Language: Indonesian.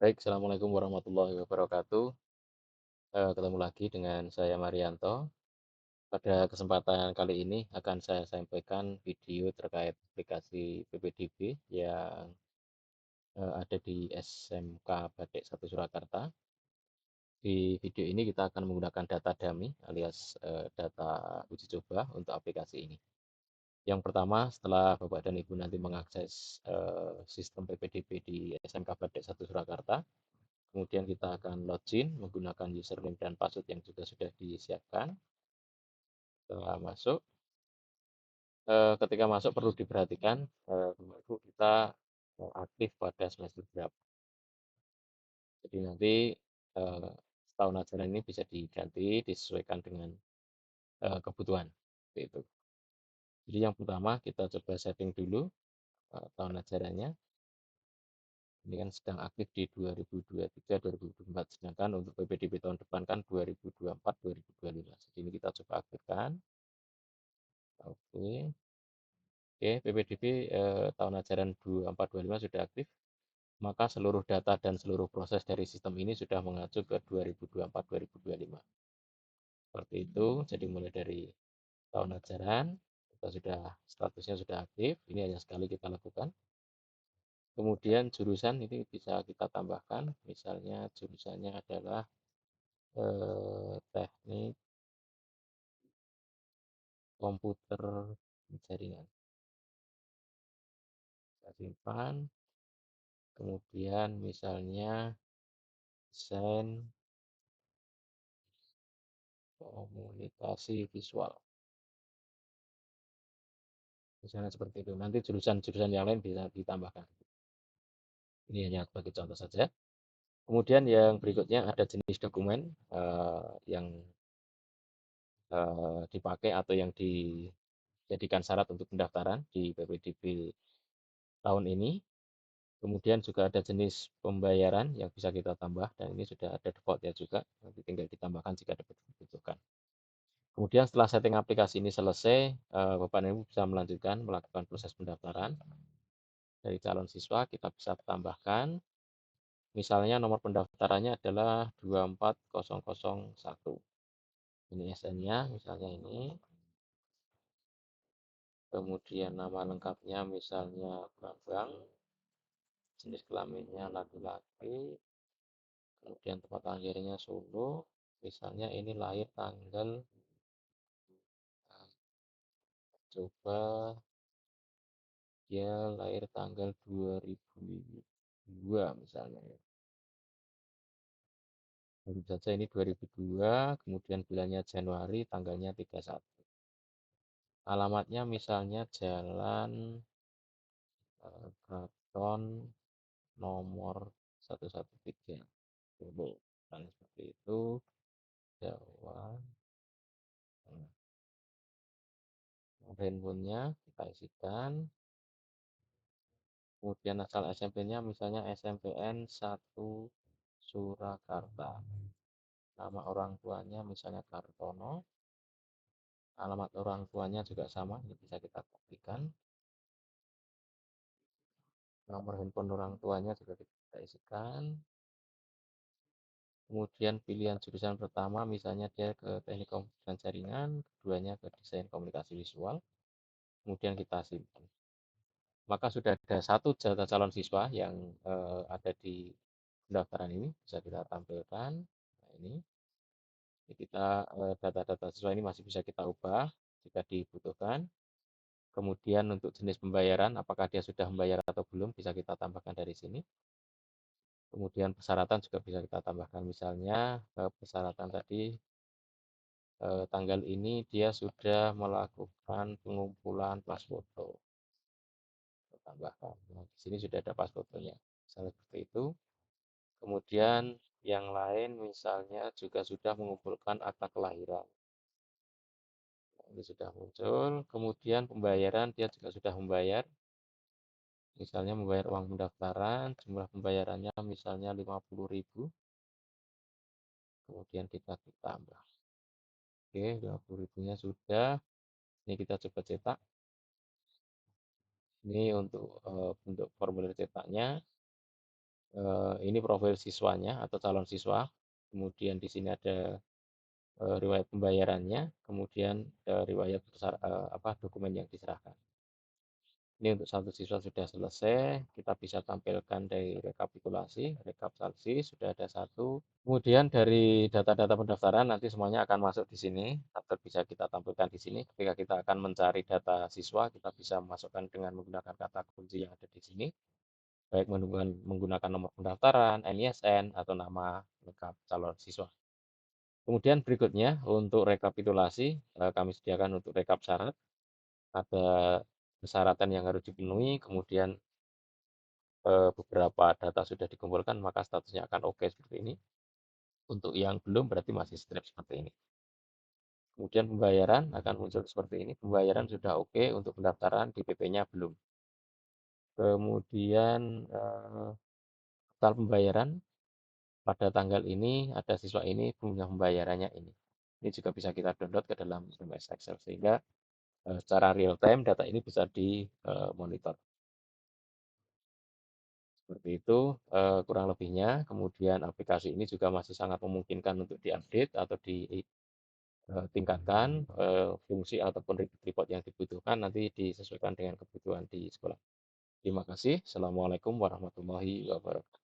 Baik, assalamualaikum warahmatullahi wabarakatuh. Ketemu lagi dengan saya Marianto. Pada kesempatan kali ini akan saya sampaikan video terkait aplikasi PPDB yang ada di SMK Batik 1 Surakarta. Di video ini kita akan menggunakan data dummy alias data uji coba untuk aplikasi ini. Yang pertama, setelah Bapak dan Ibu nanti mengakses sistem PPDB di SMK Batik 1 Surakarta, kemudian kita akan login menggunakan username dan password yang juga sudah disiapkan. Setelah masuk, ketika masuk perlu diperhatikan, kita aktif pada semester berapa. Jadi nanti tahun ajaran ini bisa diganti, disesuaikan dengan kebutuhan. Itu. Jadi yang pertama kita coba setting dulu tahun ajarannya. Ini kan sedang aktif di 2023-2024, sedangkan untuk PPDB tahun depan kan 2024-2025. Jadi ini kita coba aktifkan. Oke. Oke, PPDB tahun ajaran 24-25 sudah aktif, maka seluruh data dan seluruh proses dari sistem ini sudah mengacu ke 2024-2025. Seperti itu, jadi mulai dari tahun ajaran, kita sudah statusnya sudah aktif, ini hanya sekali kita lakukan. Kemudian jurusan ini bisa kita tambahkan, misalnya jurusannya adalah teknik komputer jaringan. Kita simpan, kemudian misalnya desain komunikasi visual. Misalnya seperti itu. Nanti jurusan-jurusan yang lain bisa ditambahkan. Ini hanya sebagai contoh saja. Kemudian yang berikutnya ada jenis dokumen yang dipakai atau yang dijadikan syarat untuk pendaftaran di PPDB tahun ini. Kemudian juga ada jenis pembayaran yang bisa kita tambah dan ini sudah ada defaultnya juga. Nanti tinggal ditambahkan jika dibutuhkan. Kemudian setelah setting aplikasi ini selesai, Bapak dan Ibu bisa melanjutkan melakukan proses pendaftaran. Dari calon siswa kita bisa tambahkan, misalnya nomor pendaftarannya adalah 24001. Ini SN-nya, misalnya ini. Kemudian nama lengkapnya misalnya Bambang, jenis kelaminnya laki-laki, kemudian tempat lahirnya Solo, misalnya ini lahir tanggal, coba dia lahir tanggal 2002 misalnya ya. Baru saja ini 2002, kemudian bulannya Januari, tanggalnya 31. Alamatnya misalnya Jalan Kraton nomor 113. Solo. Dan seperti itu, Jawa. Handphonenya kita isikan. Kemudian asal SMP-nya misalnya SMPN 1 Surakarta. Nama orang tuanya misalnya Kartono. Alamat orang tuanya juga sama, ini bisa kita pastikan. Nomor handphone orang tuanya juga kita isikan. Kemudian pilihan jurusan pertama misalnya dia ke teknik komputer dan jaringan, keduanya ke desain komunikasi visual. Kemudian kita simpan. Maka sudah ada satu data calon siswa yang ada di pendaftaran ini, bisa kita tampilkan. Nah, ini kita data-data siswa ini masih bisa kita ubah jika dibutuhkan. Kemudian untuk jenis pembayaran, apakah dia sudah membayar atau belum, bisa kita tambahkan dari sini. Kemudian persyaratan juga bisa kita tambahkan, misalnya persyaratan tadi tanggal ini dia sudah melakukan pengumpulan pas foto. Kita tambahkan. Nah, di sini sudah ada pas fotonya. Misalnya seperti itu. Kemudian yang lain misalnya juga sudah mengumpulkan akta kelahiran. Nah, ini sudah muncul. Kemudian pembayaran dia juga sudah membayar. Misalnya membayar uang pendaftaran, jumlah pembayarannya misalnya 50.000. Kemudian kita tambah. Oke, 50.000-nya sudah. Ini kita coba cetak. Ini untuk bentuk formulir cetaknya. Ini profil siswanya atau calon siswa, kemudian di sini ada riwayat pembayarannya, kemudian riwayat dokumen yang diserahkan. Ini untuk satu siswa sudah selesai, kita bisa tampilkan dari rekapitulasi, rekap salsi sudah ada satu. Kemudian dari data-data pendaftaran nanti semuanya akan masuk di sini, atau bisa kita tampilkan di sini. Ketika kita akan mencari data siswa, kita bisa masukkan dengan menggunakan kata kunci yang ada di sini, baik menggunakan nomor pendaftaran, NISN, atau nama lengkap calon siswa. Kemudian berikutnya untuk rekapitulasi, kami sediakan untuk rekap syarat, ada persyaratan yang harus dipenuhi, kemudian beberapa data sudah dikumpulkan, maka statusnya akan oke seperti ini. Untuk yang belum berarti masih strip seperti ini. Kemudian pembayaran akan muncul seperti ini. Pembayaran sudah oke, untuk pendaftaran DPP-nya belum. Kemudian total pembayaran pada tanggal ini ada siswa ini punya pembayarannya ini. Ini juga bisa kita download ke dalam MS Excel sehingga secara real time data ini bisa dimonitor. Seperti itu kurang lebihnya. Kemudian aplikasi ini juga masih sangat memungkinkan untuk diupdate atau ditingkatkan fungsi ataupun report yang dibutuhkan nanti disesuaikan dengan kebutuhan di sekolah. Terima kasih. Assalamualaikum warahmatullahi wabarakatuh.